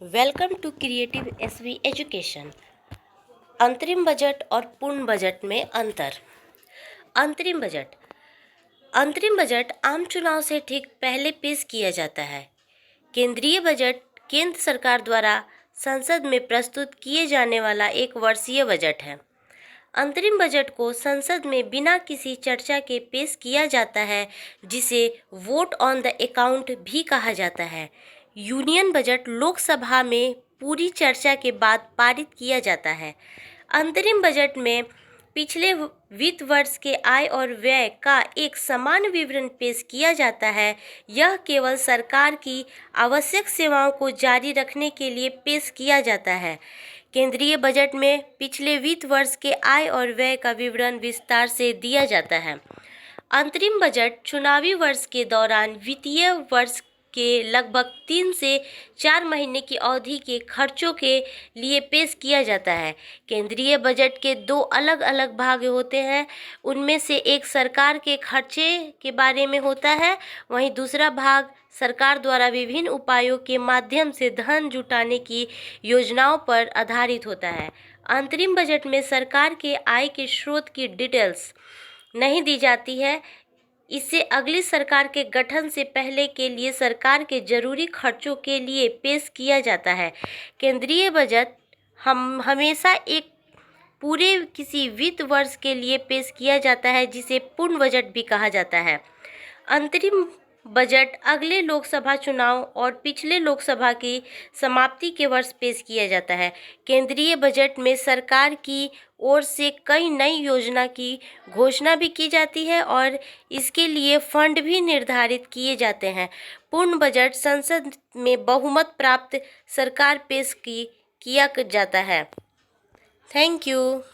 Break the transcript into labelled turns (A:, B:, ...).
A: Welcome to creative SV education. अंतरिम budget और पूर्ण बजट में अंतर। अंतरिम बजट आम चुनाव से ठीक पहले पेश किया जाता है। केंद्रीय बजट केंद्र सरकार द्वारा संसद में प्रस्तुत किए जाने वाला एक वर्षीय बजट है। अंतरिम बजट को संसद में बिना किसी चर्चा के पेश किया जाता है, जिसे वोट ऑन द अकाउंट भी कहा जाता है। यूनियन बजट लोकसभा में पूरी चर्चा के बाद पारित किया जाता है। अंतरिम बजट में पिछले वित्त वर्ष के आय और व्यय का एक समान विवरण पेश किया जाता है। यह केवल सरकार की आवश्यक सेवाओं को जारी रखने के लिए पेश किया जाता है। केंद्रीय बजट में पिछले वित्त वर्ष के आय और व्यय का विवरण विस्तार से दिया जाता है। अंतरिम बजट चुनावी वर्ष के दौरान वित्तीय वर्ष के लगभग 3 से 4 महीने की अवधि के खर्चों के लिए पेश किया जाता है। केंद्रीय बजट के 2 अलग अलग भाग होते हैं। उनमें से एक सरकार के खर्चे के बारे में होता है, वहीं दूसरा भाग सरकार द्वारा विभिन्न उपायों के माध्यम से धन जुटाने की योजनाओं पर आधारित होता है। अंतरिम बजट में सरकार के आय के स्रोत की डिटेल्स नहीं दी जाती है। इसे अगली सरकार के गठन से पहले के लिए सरकार के जरूरी खर्चों के लिए पेश किया जाता है। केंद्रीय बजट हम हमेशा एक पूरे किसी वित्त वर्ष के लिए पेश किया जाता है, जिसे पूर्ण बजट भी कहा जाता है। अंतरिम बजट अगले लोकसभा चुनाव और पिछले लोकसभा की समाप्ति के वर्ष पेश किया जाता है। केंद्रीय बजट में सरकार की ओर से कई नई योजना की घोषणा भी की जाती है और इसके लिए फंड भी निर्धारित किए जाते हैं। पूर्ण बजट संसद में बहुमत प्राप्त सरकार पेश किया जाता है। Thank you.